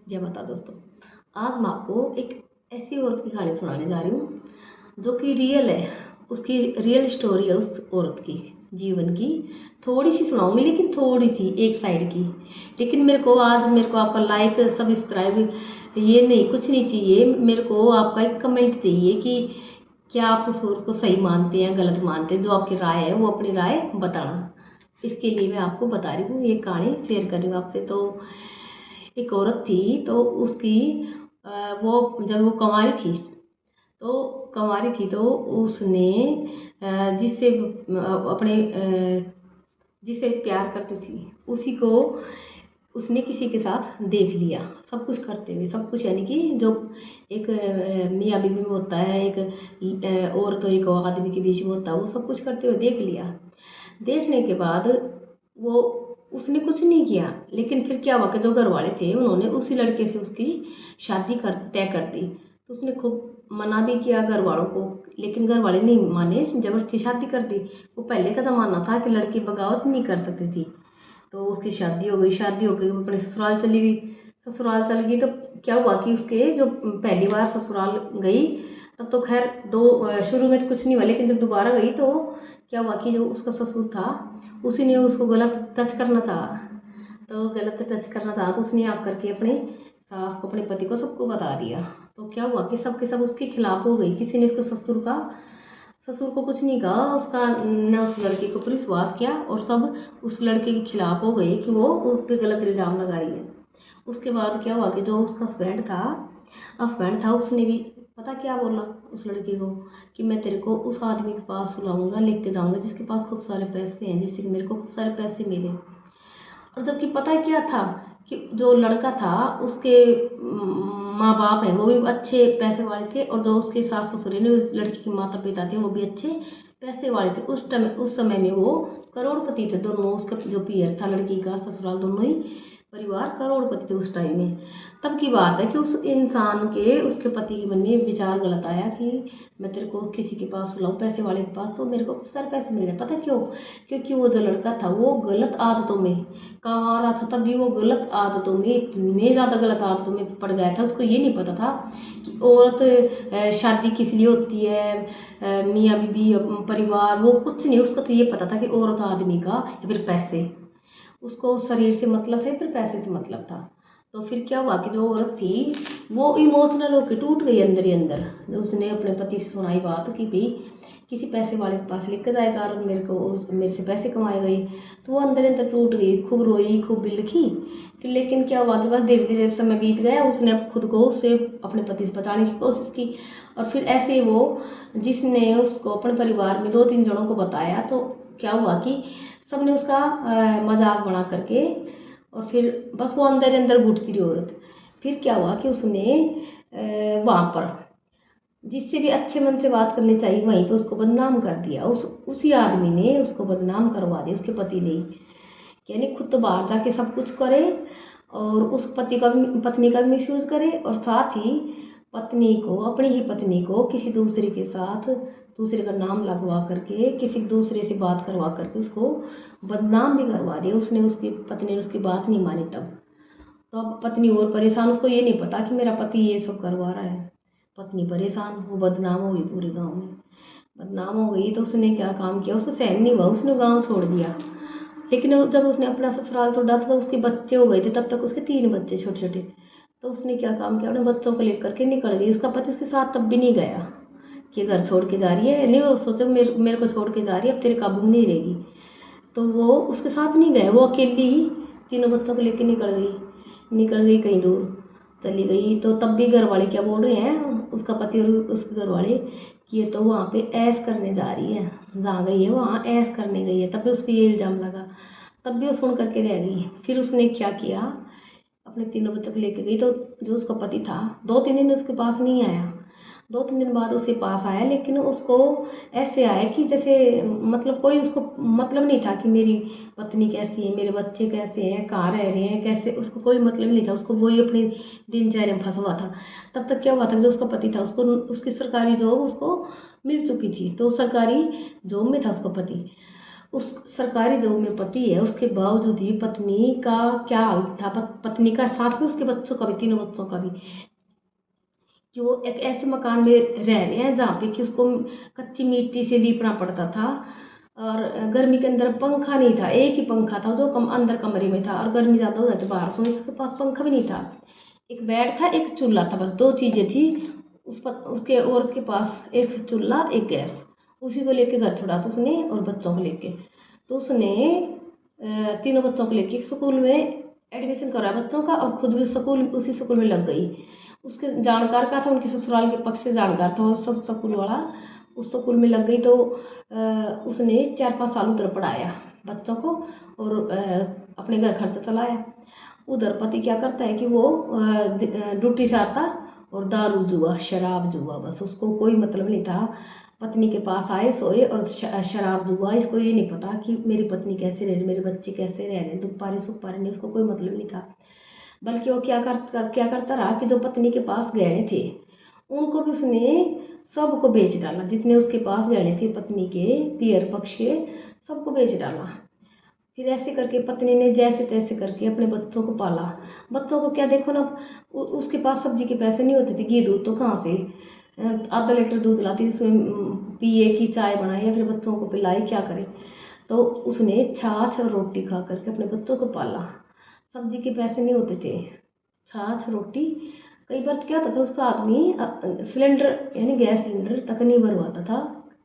जय माता दोस्तों। आज मैं आपको एक ऐसी औरत की कहानी सुनाने जा रही हूँ जो कि रियल है। उसकी रियल स्टोरी है उस औरत की जीवन की। थोड़ी सी सुनाऊंगी, लेकिन थोड़ी सी एक साइड की। लेकिन मेरे को आपका लाइक सब्सक्राइब ये नहीं, कुछ नहीं चाहिए। मेरे को आपका एक कमेंट चाहिए कि क्या आप उस औरत को सही मानते हैं, गलत मानते हैं। जो आपकी राय है वो अपनी राय बताना। इसके लिए मैं आपको बता रही हूँ, ये कहानी शेयर कर रही हूँ आपसे। तो एक औरत थी, तो उसकी वो जब वो कंवारी थी, तो उसने जिससे अपने जिसे प्यार करती थी उसी को उसने किसी के साथ देख लिया। सब कुछ करते हुए, सब कुछ यानी कि जो एक मियाँ बीवी में होता है, एक औरत और एक आदमी के बीच में होता है, वो सब कुछ करते हुए देख लिया। देखने के बाद वो उसने कुछ नहीं किया। लेकिन फिर क्या हुआ कि जो घर वाले थे उन्होंने उसी लड़के से उसकी शादी तय कर दी। तो उसने खूब मना भी किया घर वालों को, लेकिन घर वाले नहीं माने, जबरदस्ती शादी कर दी। वो पहले का ज़माना था कि लड़की बगावत नहीं कर सकती थी। तो उसकी शादी हो गई, शादी हो गई, वो अपने ससुराल चली गई। ससुराल चली गई तो क्या हुआ कि उसके जो पहली बार ससुराल गई तब तो खैर शुरू में तो कुछ नहीं हुआ, लेकिन जब दोबारा गई तो क्या हुआ कि जो उसका ससुर था उसी ने उसको गलत टच करना था। तो गलत टच करना था तो उसने आकर के अपने सास को, अपने पति को, सबको बता दिया। तो क्या हुआ कि सब के सब उसके खिलाफ हो गई। किसी ने उसको ससुर को कुछ नहीं कहा, उसका न उस लड़के के ऊपर विश्वास किया, और सब उस लड़के के खिलाफ हो गए कि वो उस पर गलत इल्ज़ाम लगा रही है। उसके बाद क्या हुआ कि जो उसका हस्बैंड था उसने भी पता क्या बोला उस लड़की को कि मैं तेरे को उस आदमी के पास सुलाऊंगा, लेके जाऊंगा जिसके पास खूब सारे पैसे हैं, जिससे कि मेरे को खूब सारे पैसे मिले। और जबकि पता है क्या था कि जो लड़का था उसके माँ बाप हैं वो भी अच्छे पैसे वाले थे, और जो उसके सास ससुर ने उस लड़की के माता पिता थे वो भी अच्छे पैसे वाले थे। उस समय में वो करोड़पति थे दोनों। उसका जो पियर था, लड़की का ससुराल, दोनों ही परिवार करोड़पति थे उस टाइम में। तब की बात है कि उस इंसान के, उसके पति के मन में विचार गलत आया कि मैं तेरे को किसी के पास सुलाऊं, पैसे वाले के पास, तो मेरे को खूब सारे पैसे मिल जाए। पता क्यों? क्योंकि वो जो लड़का था वो गलत आदतों में कमा रहा था। तभी वो गलत आदतों में, इतने ज़्यादा गलत आदतों में पड़ गया था। उसको ये नहीं पता था कि औरत शादी किस लिए होती है, मियाँ बीबी परिवार, वो कुछ नहीं। उसको तो ये पता था कि औरत आदमी का या फिर पैसे, उसको शरीर से मतलब था, फिर पैसे से मतलब था। तो फिर क्या हुआ कि जो औरत थी वो इमोशनल होकर टूट गई अंदर ही अंदर। जो उसने अपने पति से सुनाई बात कि भाई किसी पैसे वाले के पास लेकर जाएगा और मेरे से पैसे कमाएगा ये, तो वो अंदर अंदर टूट गई, खूब रोई, खूब बिलखी। फिर लेकिन क्या हुआ कि बस धीरे धीरे समय बीत गया, उसने खुद को उससे अपने पति से बचाने की कोशिश की। और फिर ऐसे ही वो, जिसने उसको अपने परिवार में 2-3 जनों को बताया, तो क्या हुआ कि सबने उसका मजाक बना करके, और फिर बस वो अंदर अंदर घुटती रही औरत। फिर क्या हुआ कि उसने वहाँ पर जिससे भी अच्छे मन से बात करनी चाहिए वहीं पे उसको बदनाम कर दिया। उसी आदमी ने उसको बदनाम करवा दिया, उसके पति ने। यानी खुद तो बाहर जाके सब कुछ करे और उस पत्नी का भी मिसयूज करे, और साथ ही पत्नी को, अपनी ही पत्नी को किसी दूसरे के साथ, दूसरे का नाम लगवा करके, किसी दूसरे से बात करवा करके उसको बदनाम भी करवा दिया। उसकी पत्नी ने उसकी बात नहीं मानी तब। तो अब पत्नी और परेशान, उसको ये नहीं पता कि मेरा पति ये सब करवा रहा है। पत्नी परेशान, वो बदनाम हो गई पूरे गांव में। बदनाम हो गई तो उसने क्या काम किया, उसको सहन नहीं हुआ, उसने गांव छोड़ दिया। लेकिन जब उसने अपना ससुराल छोड़ा था तो उसके बच्चे हो गए थे, तब तक उसके 3 बच्चे छोटे छोटे। तो उसने क्या काम किया, अपने बच्चों को लेकर के निकल गई। उसका पति उसके साथ तब भी नहीं गया कि घर छोड़ के जा रही है, नहीं, वो सोचो मेरे को छोड़ के जा रही है, अब तेरे काबू में नहीं रहेगी। तो वो उसके साथ नहीं गए, वो अकेली ही 3 बच्चों को लेकर निकल गई कहीं दूर चली गई। तो तब भी घर वाले क्या बोल रहे हैं, उसका पति और उसके घर वाले, कि ये तो वहाँ पे ऐश करने जा रही है, जहाँ गई है वहाँ ऐश करने गई है। तब भी उस पर ये इल्ज़ाम लगा, तब भी वो सुन करके रह गई। फिर उसने क्या किया, अपने 3 बच्चों को लेके गई। तो जो उसका पति था 2-3 दिन उसके पास नहीं आया। 2-3 दिन बाद उसके पास आया, लेकिन उसको ऐसे आया कि जैसे मतलब कोई उसको मतलब नहीं था कि मेरी पत्नी कैसी है, मेरे बच्चे कैसे हैं, कहाँ रह रहे हैं, कैसे, उसको कोई मतलब नहीं था। उसको वही अपनी दिनचर्या में फंसा हुआ था। तब तक क्या हुआ था, जो उसका पति था उसको उसकी सरकारी जॉब उसको मिल चुकी थी। तो सरकारी जॉब में था उसका पति। उस सरकारी जॉब में पति है, उसके बावजूद ही पत्नी का क्या हाल था, पत्नी का साथ में उसके बच्चों का भी, तीनों बच्चों का भी, कि वो एक ऐसे मकान में रह रहे हैं जहाँ पे कि उसको कच्ची मिट्टी से लीपना पड़ता था, और गर्मी के अंदर पंखा नहीं था, एक ही पंखा था जो अंदर कमरे में था, और गर्मी ज़्यादा हो जाती बाहर सोने, उसके पास पंखा भी नहीं था, एक बेड था, एक चूल्हा था, बस दो चीज़ें थी उसके औरत के पास, एक चूल्हा एक गैस, उसी को लेके घर छोड़ा था उसने, और बच्चों को लेके। तो उसने तीनों बच्चों को लेके स्कूल में एडमिशन कराया बच्चों का, और खुद भी उसी स्कूल में लग गई। उसके जानकार का था, उनके ससुराल के पक्ष से जानकार था, और सब स्कूल वाला उस स्कूल में लग गई। तो उसने 4-5 साल उधर पढ़ाया बच्चों को, और अपने घर खर्चा चलाया। उधर पति क्या करता है कि वो ड्यूटी से आता, और दारू जुआ, शराब जुआ, बस उसको कोई मतलब नहीं था। पत्नी के पास आए, सोए, और शराब जुआ, इसको ये नहीं पता कि मेरी पत्नी कैसे रह रही, मेरे बच्चे कैसे रह रहे, दुख पा रहे सुख पा रहे नहीं, उसको कोई मतलब नहीं था। बल्कि वो क्या करता रहा कि जो पत्नी के पास गहने थे उनको भी उसने सबको बेच डाला, जितने उसके पास गहने थे पत्नी के पियर पक्ष के, सबको बेच डाला। फिर ऐसे करके पत्नी ने जैसे तैसे करके अपने बच्चों को पाला। बच्चों को क्या, देखो ना, उसके पास सब्जी के पैसे नहीं होते थे, घी दूध तो कहाँ से, आधा लीटर दूध लाती थी, उसमें पिए की चाय बनाई या फिर बच्चों को पिलाई, क्या करे। तो उसने छाछ और रोटी खा करके अपने बच्चों को पाला। सब्जी के पैसे नहीं होते थे, छाछ रोटी। कई बार क्या होता था, उसका आदमी सिलेंडर यानी गैस सिलेंडर तक नहीं भरवाता था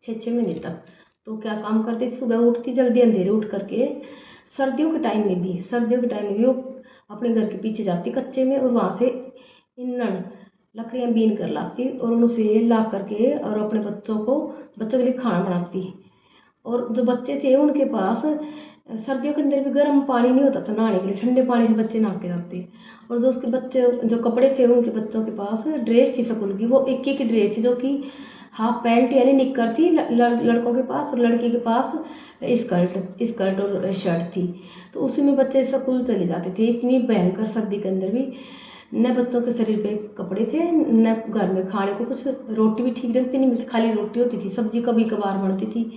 6-6 महीने तक। तो क्या काम करती, सुबह उठती जल्दी अंधेरे उठ करके, सर्दियों के टाइम में भी वो अपने घर के पीछे जाती कच्चे में, और वहाँ से ईंधन लकड़ियाँ बीन कर लाती, और उनसे ला करके और अपने बच्चों के लिए खाना बनाती। और जो बच्चे थे उनके पास सर्दियों के अंदर भी गर्म पानी नहीं होता था नहाने के लिए, ठंडे पानी से बच्चे नहा के जाते। और जो उसके बच्चे जो कपड़े थे उनके बच्चों के पास, ड्रेस थी स्कूल की, वो एक एक ड्रेस थी, जो कि हाफ पैंट यानी निक्कर थी लड़कों के पास, और लड़की के पास स्कर्ट और शर्ट थी। तो उसी में बच्चे स्कूल चले जाते थे। इतनी भयंकर सर्दी के अंदर भी न बच्चों के शरीर पे कपड़े थे, न घर में खाने को कुछ, रोटी भी ठीक ढंग से नहीं मिलती, खाली रोटी होती थी, सब्जी कभी कभार बनती थी।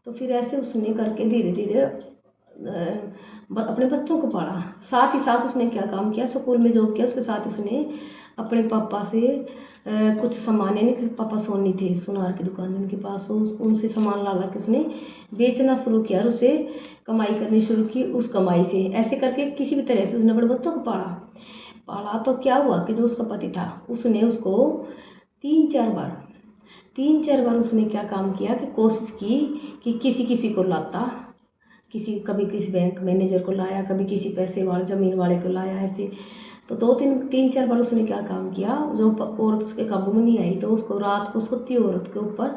तो फिर ऐसे उसने करके धीरे धीरे अपने बच्चों को पढ़ा। साथ ही साथ उसने क्या काम किया, स्कूल में जॉब किया, उसके साथ उसने अपने पापा से कुछ सामान, यानी कि पापा सोनी थे, सुनार की दुकान उनके पास, उनसे सामान ला ला के उसने बेचना शुरू किया, और उसे कमाई करनी शुरू की। उस कमाई से ऐसे करके किसी भी तरह से उसने अपने बच्चों को पाला। तो क्या हुआ कि जो उसका पति था उसने उसको 3-4 बार उसने क्या काम किया कि कोशिश की कि किसी किसी को लाता, कभी किसी बैंक मैनेजर को लाया, कभी किसी पैसे वाले ज़मीन वाले को लाया, ऐसे। तो 3-4 बार उसने क्या काम किया, जो औरत उसके काबू में नहीं आई, तो उसको रात को सोती औरत के ऊपर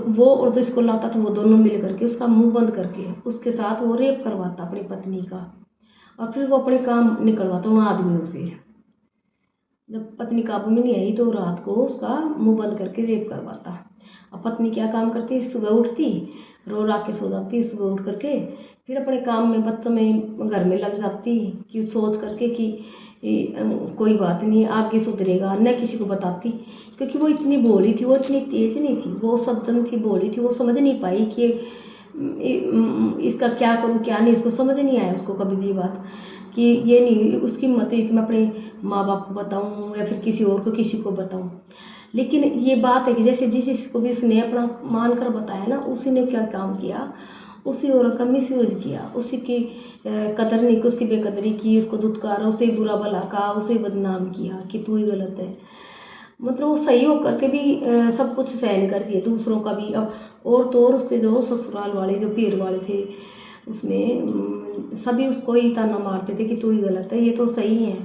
वो और जो इसको लाता था, वो दोनों मिल करके उसका मुंह बंद करके उसके साथ वो रेप करवाता अपनी पत्नी का, और फिर वो अपने काम निकलवाता उन आदमियों से। जब पत्नी काबू में नहीं आई तो रात को उसका मुंह बंद करके रेप करवाता। अब पत्नी क्या काम करती, सुबह उठती, रो रा के सो जाती, सुबह उठ करके फिर अपने काम में, बच्चों में, घर में लग जाती, कि सोच करके कि कोई बात नहीं, आगे सुधरेगा, न किसी को बताती, क्योंकि वो इतनी भोली थी, वो इतनी तेज नहीं थी, वो सज्जन थी, भोली थी, वो समझ नहीं पाई कि इसका क्या करूँ क्या नहीं, इसको समझ नहीं आया उसको कभी भी बात, कि ये नहीं उसकी हिम्मत हुई कि मैं अपने माँ बाप को बताऊँ या फिर किसी और को, किसी को बताऊँ। लेकिन ये बात है कि जैसे जिस को भी उसने अपना मान कर बताया ना, उसी ने क्या काम किया, उसी औरत का मिसयूज किया, उसी की कदर नहीं की, उसकी बेकदरी की, उसको दुत्कारा, उसे बुरा भला कहा, उसे बदनाम किया कि तू ही गलत है। मतलब वो सही होकर के भी सब कुछ सहन कर रही है दूसरों का भी। अब और तो और उसके जो ससुराल वाले, जो पीर वाले थे, उसमें सभी उसको ही ताना मारते थे कि तू ही गलत है, ये तो सही है,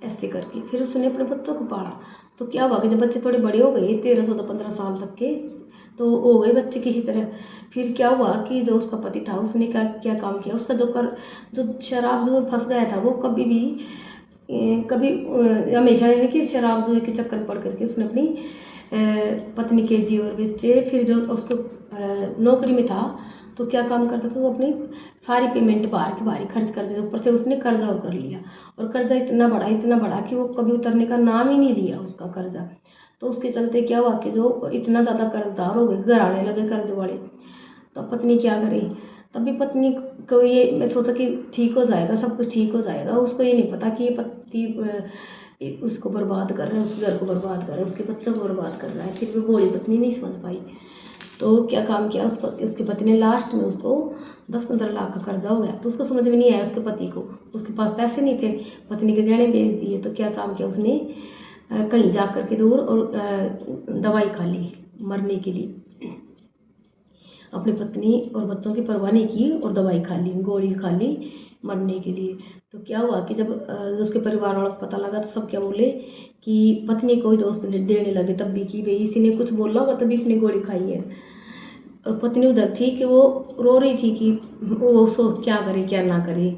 ऐसे करके। फिर उसने अपने बच्चों को पाला। तो क्या हुआ कि जब बच्चे थोड़े बड़े हो गए, 13-14-15 साल तक के, तो हो गए बच्चे किसी तरह। फिर क्या हुआ कि जो उसका पति था उसने क्या क्या काम किया, उसका जो शराब जुए फंस गया था, वो कभी भी कभी हमेशा, यानी कि शराब जुए के चक्कर में पड़ करके उसने अपनी पत्नी के जीवन बेचे। फिर जो उसको नौकरी में था तो क्या काम करता था, वो अपनी सारी पेमेंट बाहर की बाहर खर्च कर दिया, ऊपर से उसने कर्जा कर लिया, और कर्जा इतना बड़ा कि वो कभी उतरने का नाम ही नहीं लिया उसका कर्जा। तो उसके चलते क्या हुआ कि जो इतना ज़्यादा कर्जदार हो गए, घर आने लगे कर्ज वाले। तब पत्नी क्या करे, तभी पत्नी को ये मैं सोचा कि ठीक हो जाएगा, सब कुछ ठीक हो जाएगा। उसको ये नहीं पता कि ये पति उसको बर्बाद कर रहा है, उसके घर को बर्बाद कर रहा है, उसके बच्चों को बर्बाद कर रहा है। फिर भी भोली पत्नी नहीं समझ पाई। तो क्या काम किया, उसके पति ने लास्ट में उसको 10-15 लाख का कर्जा हो गया। तो उसको समझ में नहीं आया उसके पति को, उसके पास पैसे नहीं थे, पत्नी के गहने बेच दिए। तो क्या काम किया उसने, कहीं जा कर के दूर और दवाई खा ली मरने के लिए। अपनी पत्नी और बच्चों की परवाह नहीं की और दवाई खा ली, गोली खा ली मरने के लिए। तो क्या हुआ कि जब उसके परिवार वालों को पता लगा तो सब क्या बोले कि पत्नी को ही दोस्त देने लगे तब भी कि भाई इसी ने कुछ बोला होगा तभी इसने गोली खाई है। और पत्नी उधर थी कि वो रो रही थी कि वो सो क्या करे क्या ना करे।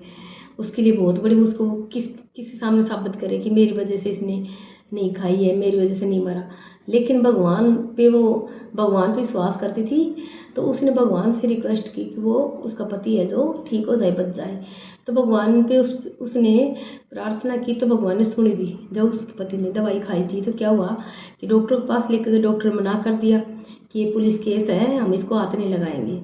उसके लिए बहुत बड़ी मुश्किल, किसी सामने साबित करे कि मेरी वजह से इसने नहीं खाई है, मेरी वजह से नहीं मरा। लेकिन भगवान पे विश्वास करती थी। तो उसने भगवान से रिक्वेस्ट की कि वो उसका पति है जो ठीक हो जाए, बच जाए। तो भगवान पे उसने प्रार्थना की तो भगवान ने सुनी भी। जब उसके पति ने दवाई खाई थी तो क्या हुआ कि डॉक्टर के पास लेकर गए, डॉक्टर ने मना कर दिया कि ये पुलिस केस है, हम इसको हाथ नहीं लगाएंगे।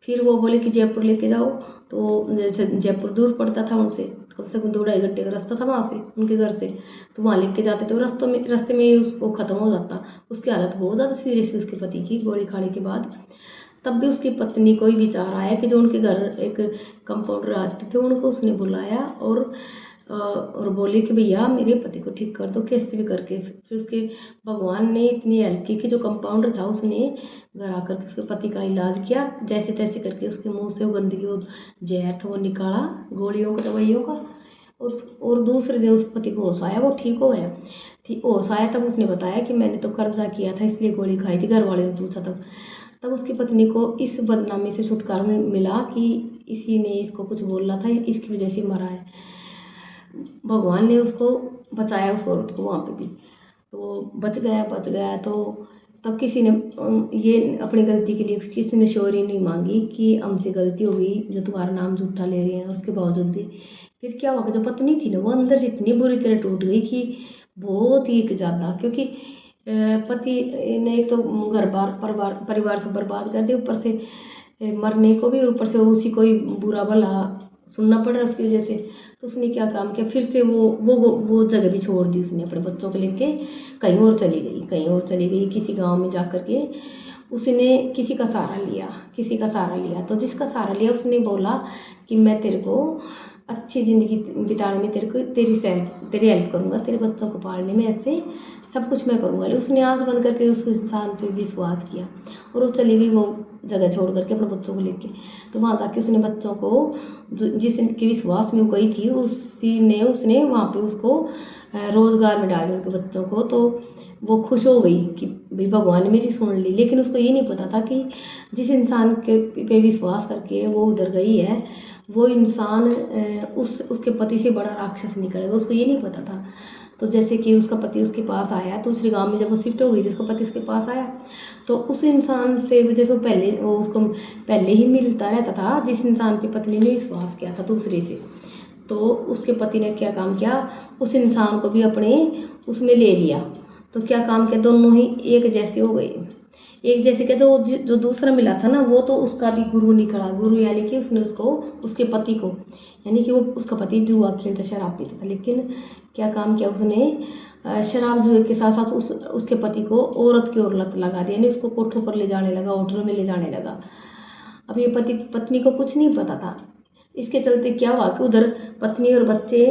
फिर वो बोले कि जयपुर लेके जाओ। तो जैसे जयपुर दूर पड़ता था उनसे, कम से कम 2-2.5 घंटे का रास्ता था वहाँ से उनके घर से। तो वहाँ लेके जाते तो रास्ते में ही उसको ख़त्म हो जाता। उसकी हालत बहुत ज़्यादा सीरियस थी उसके पति की गोली खाने के बाद। तब भी उसकी पत्नी को ही विचार आया कि जो उनके घर एक कंपाउंडर आते थे उनको उसने बुलाया और बोले कि भैया मेरे पति को ठीक कर दो कैसे भी करके। फिर उसके भगवान ने इतनी हेल्प की कि जो कंपाउंडर था उसने घर आकर के उसके पति का इलाज किया, जैसे तैसे करके उसके मुंह से वो गंदगी, वो जहर था वो निकाला गोलियों का, दवाइयों का। और दूसरे दिन उस पति को होश आया, वो ठीक हो गया। ठीक होश आया तब उसने बताया कि मैंने तो कर्जा किया था इसलिए गोली खाई थी। घर वाले ने पूछा तब उसकी पत्नी को इस बदनामी से छुटकारा मिला कि इसी ने इसको कुछ बोला था, इसकी वजह से मरा है। भगवान ने उसको बचाया उस औरत को वहाँ पे भी, तो बच गया। तो तब किसी ने ये अपनी गलती के लिए किसी ने सॉरी नहीं मांगी कि हमसे गलती हो गई, जो तुम्हारा नाम झूठा ले रहे हैं। उसके बावजूद भी फिर क्या हुआ कि जो पत्नी थी ना वो अंदर से इतनी बुरी तरह टूट गई कि बहुत ही ज़्यादा, क्योंकि पति ने एक तो घर बार परिवार से बर्बाद कर दिया, ऊपर से मरने को भी, और ऊपर से उसी को ही बुरा भला सुनना पड़ रहा है उसकी वजह से। तो उसने क्या काम किया, फिर से वो जगह भी छोड़ दी उसने, अपने बच्चों को लेके कहीं और चली गई किसी गांव में जा कर के। उसने किसी का सहारा लिया। तो जिसका सहारा लिया उसने बोला कि मैं तेरे को अच्छी ज़िंदगी बिताने में तेरी हेल्प करूँगा, तेरे बच्चों को पालने में, ऐसे सब कुछ मैं करूँगा। लेकिन उसने आँख बंद करके उस इंसान पे विश्वास किया और वो चली गई वो जगह छोड़ करके अपने बच्चों को लेके। तो वहाँ जाके उसने बच्चों को, जिसके विश्वास में वो गई थी, उसने वहाँ पे उसको रोज़गार में डाल दिया उनके बच्चों को। तो वो खुश हो गई कि भाई भगवान ने मेरी सुन ली। लेकिन उसको ये नहीं पता था कि जिस इंसान के पे विश्वास करके वो उधर गई है, वो इंसान उसके पति से बड़ा राक्षस निकलेगा, उसको ये नहीं पता था। तो जैसे कि उसका पति उसके पास आया, दूसरे गांव में जब वो शिफ्ट हो गई, उसका पति उसके पास आया, तो उस इंसान से जैसे वो उसको पहले ही मिलता रहता था, जिस इंसान की पत्नी ने विश्वास किया था दूसरे से। तो उसके पति ने क्या काम किया, उस इंसान को भी अपने उसमें ले लिया। तो क्या काम किया, दोनों ही एक जैसे हो गए। एक जैसे क्या, जो दूसरा मिला था ना, वो तो उसका भी गुरु निकला। गुरु यानी कि उसने उसको, उसके पति को, यानी कि वो उसका पति जुआ खेलता, शराब पीता था। लेकिन क्या काम किया उसने, शराब जुए के साथ साथ उसके पति को औरत की ओर लत लगा दी, यानी उसको कोठों पर ले जाने लगा, होटलों में ले जाने लगा। अब ये पत्नी को कुछ नहीं पता था। इसके चलते क्या हुआ कि उधर पत्नी और बच्चे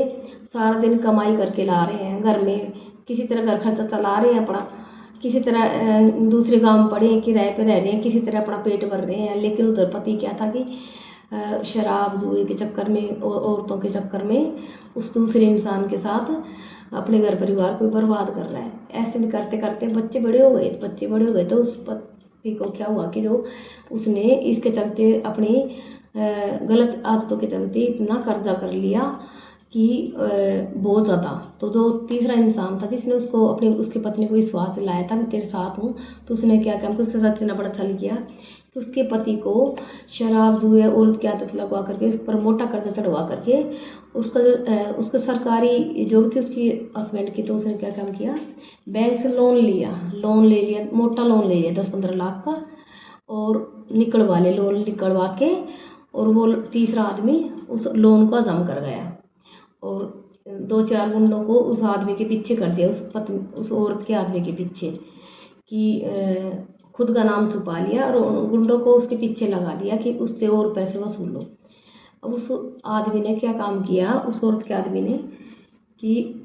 सारा दिन कमाई करके ला रहे हैं घर में, किसी तरह घर खर्चा चला रहे हैं अपना, किसी तरह दूसरे गांव में पड़े हैं, किराए पे रह रहे हैं, किसी तरह अपना पेट भर रहे हैं। लेकिन उधर पति क्या था कि शराब जुए के चक्कर में, औरतों के चक्कर में उस दूसरे इंसान के साथ अपने घर परिवार को बर्बाद कर रहा है। ऐसे में करते करते बच्चे बड़े हो गए। तो उस पति को क्या हुआ कि जो उसने इसके चलते अपनी गलत आदतों के चलते इतना कर्जा कर लिया कि बहुत ज़्यादा। तो जो तीसरा इंसान था जिसने उसकी पत्नी को विश्वास दिलाया था मैं तेरे साथ हूँ, तो उसने क्या किया, उसके साथ इतना बड़ा छल किया कि उसके पति को शराब जुए औरत की आदत लगवा करके उस पर मोटा कर्जा चढ़वा करके उसको सरकारी जॉब थी उसकी हस्बैंड की। तो उसने क्या काम किया, बैंक से लोन ले लिया, मोटा लोन ले लिया 10-15 लाख का। और निकलवा ले, लोन निकलवा के, और वो तीसरा आदमी उस लोन को हजम कर गया और 2-4 गुंडों को उस आदमी के पीछे कर दिया, उस औरत के आदमी के पीछे, कि खुद का नाम छुपा लिया और उन गुंडों को उसके पीछे लगा दिया कि उससे और पैसे वसूल लो। अब उस आदमी ने क्या काम किया, उस औरत के आदमी ने, कि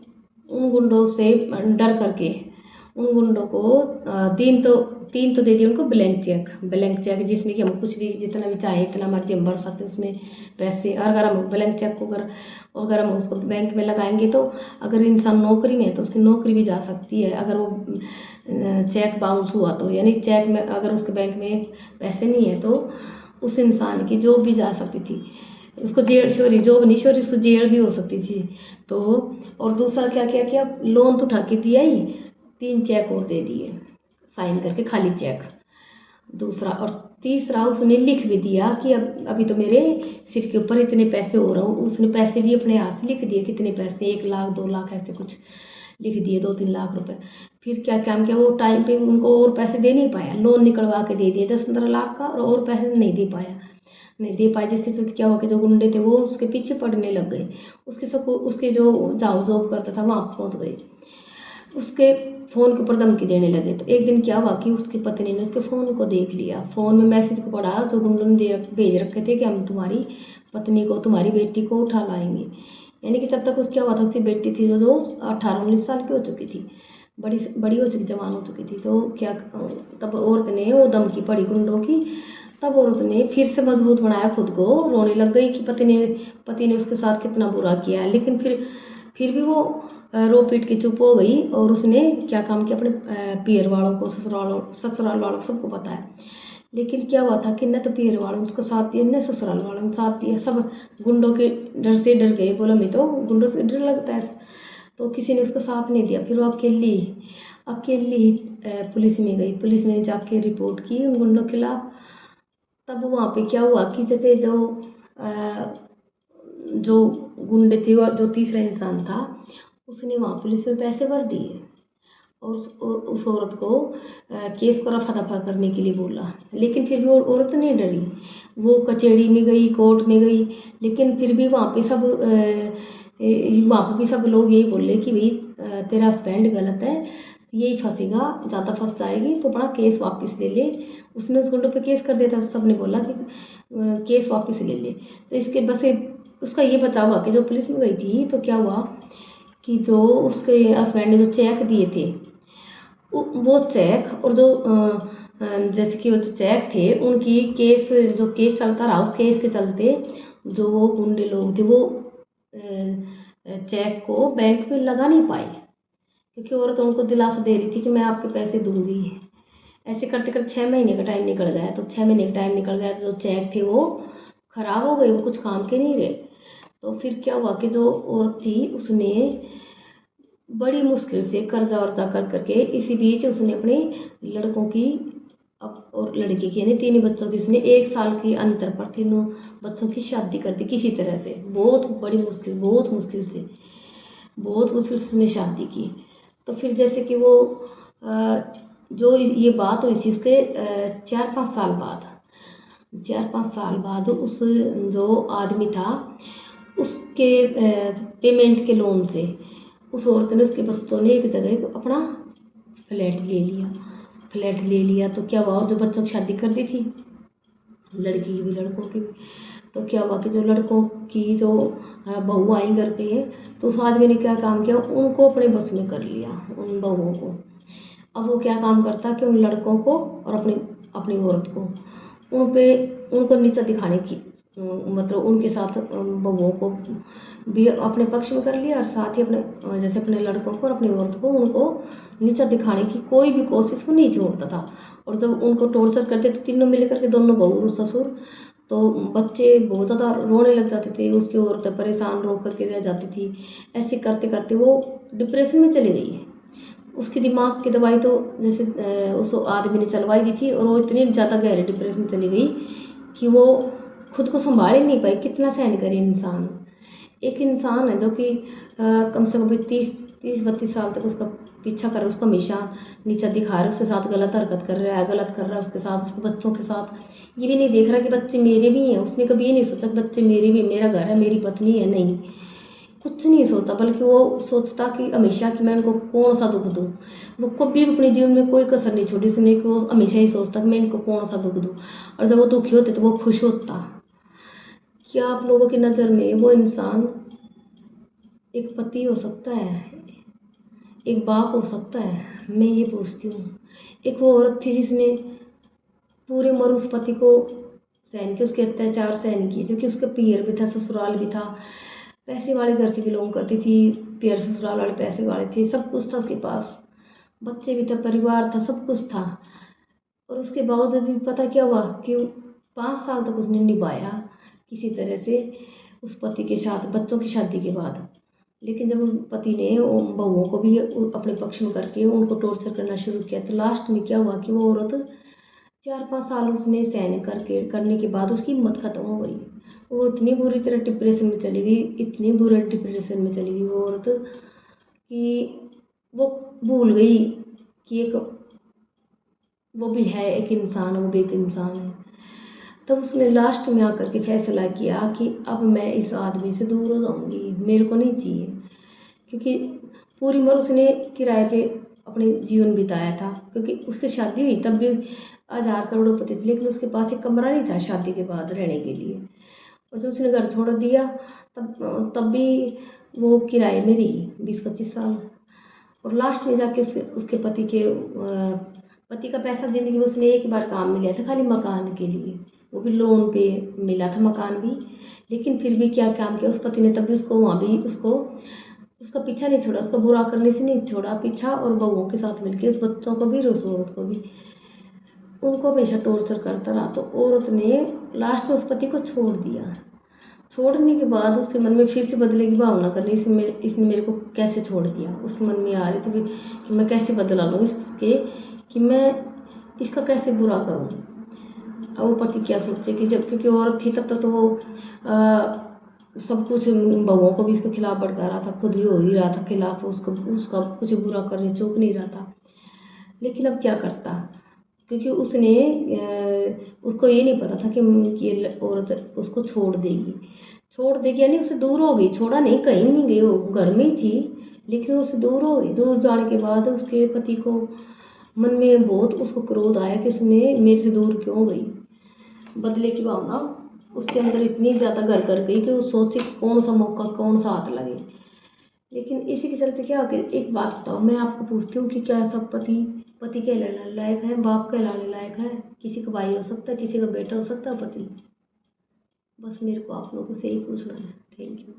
उन गुंडों से डर करके उन गुंडों को तीन तो दे दिए उनको ब्लैंक चेक जिसमें कि हम कुछ भी जितना भी चाहे इतना मर्जी हम भर सकते उसमें पैसे। और अगर हम ब्लैंक चेक को अगर हम उसको बैंक में लगाएंगे तो अगर इंसान नौकरी में है तो उसकी नौकरी भी जा सकती है, अगर वो चेक बाउंस हुआ तो, यानी चेक में अगर उसके बैंक में पैसे नहीं है तो उस इंसान की जॉब भी जा सकती थी, उसको जेल सॉरी जॉब नहीं सॉरी उसको जेल भी हो सकती थी। तो और दूसरा क्या किया कि अब लोन तो उठा के दिया ही, 3 चेक और दे दिए साइन करके, खाली चेक दूसरा। और तीसरा उसने लिख भी दिया कि अब अभी तो मेरे सिर के ऊपर इतने पैसे हो रहे हो, उसने पैसे भी अपने हाथ से लिख दिए, कितने पैसे, 1 लाख 2 लाख ऐसे कुछ लिख दिए, 2-3 लाख रुपए। फिर क्या काम किया, वो टाइम पे उनको और पैसे दे नहीं पाया, लोन निकलवा के दे दिए 10-15 लाख का, और पैसे नहीं दे पाए, जिसके साथ क्या हुआ कि जो गुंडे थे वो उसके पीछे पड़ने लग गए, उसके जो जहाँ जॉब करता था वहाँ पहुँच गए, उसके फ़ोन के ऊपर धमकी देने लगे। तो एक दिन क्या हुआ कि उसकी पत्नी ने उसके फ़ोन को देख लिया, फ़ोन में मैसेज को पढ़ा जो गुंडों ने भेज रखे थे कि हम तुम्हारी पत्नी को, तुम्हारी बेटी को उठा लाएंगे। यानी कि तब तक उसकी क्या हुआ था, उसकी बेटी थी जो 18-19 साल की हो चुकी थी, बड़ी हो चुकी, जवान हो चुकी थी। तो क्या तब औरत ने वो धमकी पड़ी गुंडों की, तब औरत ने फिर से मजबूत बनाया खुद को, रोने लग गई कि पति ने उसके साथ कितना बुरा किया है। लेकिन फिर भी वो रो पीट के चुप हो गई, और उसने क्या काम किया, अपने पियर वालों को, ससुराल वालों को सबको बताया। लेकिन क्या हुआ था कि न तो पियर वालों ने उसका साथ दिया, न ससुराल वालों ने साथ दिया, सब गुंडों के डर से डर गए, बोला मैं तो गुंडों से डर लगता है, तो किसी ने उसका साथ नहीं दिया। फिर वो अकेली पुलिस में गई, पुलिस में जाके रिपोर्ट की उन गुंडों के खिलाफ। तब वहाँ पे क्या हुआ कि जैसे जो गुंडे थे, जो तीसरा इंसान था, उसने वहाँ पुलिस में पैसे भर दिए और उस औरत को केस को रफा दफा करने के लिए बोला। लेकिन फिर भी वो औरत नहीं डरी, वो कचहरी में गई, कोर्ट में गई, लेकिन फिर भी वहाँ पे सब लोग यही बोले कि भाई तेरा हस्बैंड गलत है, यही फंसेगा, ज़्यादा फंस जाएगी तो बड़ा केस वापस ले ले। उसने उस गुंडों पे केस कर दिया था, सबने बोला कि केस वापस ले ले। तो इसके बस उसका ये बचाव हुआ कि जो पुलिस में गई थी तो क्या हुआ कि जो उसके हस्बैंड ने जो चेक दिए थे, वो चेक और जो जैसे कि वो जो चेक थे उनकी जो केस चलता रहा, उस केस के चलते जो वो गुंडे लोग थे वो चेक को बैंक में लगा नहीं पाए, क्योंकि औरत उनको दिलासा दे रही थी कि मैं आपके पैसे दूंगी। ऐसे करते करते 6 महीने का टाइम निकल गया। तो 6 महीने का टाइम निकल गया तो जो चेक थे वो खराब हो गए, वो कुछ काम के नहीं रहे। तो फिर क्या हुआ कि जो औरत थी उसने बड़ी मुश्किल से कर्जा वर्जा कर करके, इसी बीच उसने अपने लड़कों की और लड़की की यानी 3 बच्चों की, उसने 1 साल की अंतर पर 3 बच्चों की शादी कर दी किसी तरह से, बहुत मुश्किल से उसने शादी की। तो फिर जैसे कि वो जो ये बात हुई थी उसके 4-5 साल बाद उस जो आदमी था उसके पेमेंट के लोन से उस औरत ने, उसके बच्चों ने एक जगह अपना फ्लैट ले लिया। तो क्या हुआ, जो बच्चों की शादी कर दी थी, लड़की की भी लड़कों की भी, तो क्या हुआ कि जो लड़कों की जो बहू आई घर पे है, तो उस आदमी ने क्या काम किया, उनको अपने बस में कर लिया, उन बहुओं को। अब वो क्या काम करता कि उन लड़कों को और अपनी औरत को उनको नीचा दिखाने की, मतलब उनके साथ बहुओं को भी अपने पक्ष में कर लिया, और साथ ही जैसे अपने लड़कों को और अपनी औरत को उनको नीचा दिखाने की कोई भी कोशिश वो नहीं छोड़ता था। और जब उनको टॉर्चर करते तो तीनों मिल करके, दोनों बहू और ससुर, तो बच्चे बहुत ज़्यादा रोने लग जाते थे, उसकी औरतें परेशान रो करके रह जाती थी। ऐसे करते करते वो डिप्रेशन में चली गई है। उसकी दिमाग की दवाई तो जैसे उस आदमी ने चलवाई दी थी, और वो इतनी ज़्यादा गहरे डिप्रेशन में चली गई कि वो खुद को संभाल ही नहीं पाई। कितना सहन करे इंसान, एक इंसान है जो कि कम से कम 30-32 साल तक उसका पीछा कर, उसको हमेशा नीचा दिखा रहा है, उसके साथ गलत हरकत कर रहा है, गलत कर रहा है उसके साथ, उसके बच्चों के साथ। ये भी नहीं देख रहा कि बच्चे मेरे भी हैं। उसने कभी ये नहीं सोचा कि बच्चे मेरे भी, मेरा घर है, मेरी पत्नी है, नहीं, कुछ नहीं सोचा। बल्कि वो सोचता कि हमेशा कि मैं इनको कौन सा दुख दूँ। वो कभी भी अपने जीवन में कोई कसर नहीं छोड़ी उसने, कि वो हमेशा ही सोचता कि मैं इनको कौन सा दुख दूँ। और जब वो दुखी होते तो वो खुश होता। क्या आप लोगों की नज़र में वो इंसान एक पति हो सकता है, एक बाप हो सकता है? मैं ये पूछती हूँ। एक वो औरत थी जिसने पूरे उम्र उस पति को सहन किया, उसके अत्याचार सहन किए, जो कि उसका पियर भी था, ससुराल भी था, पैसे वाले घर से बिलोंग करती थी, पियर ससुराल वाले पैसे वाले थे, सब कुछ था उसके पास, बच्चे भी थे, परिवार था, सब कुछ था। और उसके बावजूद भी पता क्या हुआ कि 5 साल तक उसने निभाया किसी तरह से उस पति के साथ, बच्चों की शादी के बाद। लेकिन जब उस पति ने बहुओं को भी अपने पक्ष में करके उनको टॉर्चर करना शुरू किया, तो लास्ट में क्या हुआ कि वो औरत 4-5 साल उसने सहन करने के बाद उसकी हिम्मत खत्म हो गई। वो इतनी बुरी तरह डिप्रेशन में चली गई, इतनी बुरे डिप्रेशन में चली गई वो औरत कि वो भूल गई कि एक वो भी है, एक इंसान, वो भी एक इंसान है। तब उसने लास्ट में आकर के फैसला किया कि अब मैं इस आदमी से दूर हो जाऊंगी, मेरे को नहीं चाहिए। क्योंकि पूरी उम्र उसने किराए पे अपने जीवन बिताया था, क्योंकि उसकी शादी हुई तब भी 1000 करोड़पति थी, लेकिन उसके पास एक कमरा नहीं था शादी के बाद रहने के लिए। और जब उसने घर छोड़ दिया तब भी वो किराए में रही 20-25 साल। और लास्ट में जाके उसके पति का पैसा ज़िंदगी में उसने एक बार काम में लिया था, खाली मकान के लिए, वो भी लोन पे मिला था मकान भी। लेकिन फिर भी क्या काम किया उस पति ने, तब भी उसको वहाँ भी उसका पीछा नहीं छोड़ा, उसको बुरा करने से नहीं छोड़ा पीछा, और बहुओं के साथ मिलकर उस बच्चों को भी, उस औरत को भी, उनको हमेशा टॉर्चर करता रहा। तो औरत ने लास्ट में उस पति को छोड़ दिया। छोड़ने के बाद उसके मन में फिर से बदले की भावना करनी, इसने मेरे को कैसे छोड़ दिया, उसके मन में आ रही थी कि मैं कैसे बदला लूँ इसके, कि मैं इसका कैसे बुरा करूँ। अब वो पति क्या सोचे कि जब, क्योंकि औरत थी तब तक तो वो सब कुछ बहुओं को भी इसके खिलाफ भड़का रहा था, खुद भी हो ही रहा था खिलाफ, उसका कुछ बुरा करने चूक नहीं रहा था। लेकिन अब क्या करता, क्योंकि उसको ये नहीं पता था कि ये औरत उसको छोड़ देगी यानी उससे दूर हो गई। छोड़ा नहीं, कहीं नहीं गई, वो घर में ही थी, लेकिन उससे दूर हो गई। दूर जाने के बाद उसके पति को मन में बहुत उसको क्रोध आया कि उसने मेरे से दूर क्यों गई। बदले की भावना उसके अंदर इतनी ज़्यादा घर कर गई कि वो सोचे कौन सा मौका, कौन सा हाथ लगे। लेकिन इसी के चलते क्या हो गया, एक बात बताओ, मैं आपको पूछती हूँ कि क्या सब पति कहलाने लायक है, बाप कहलाने लायक है? किसी का भाई हो सकता है, किसी का बेटा हो सकता है पति? बस मेरे को आप लोगों से यही पूछना है। Thank you.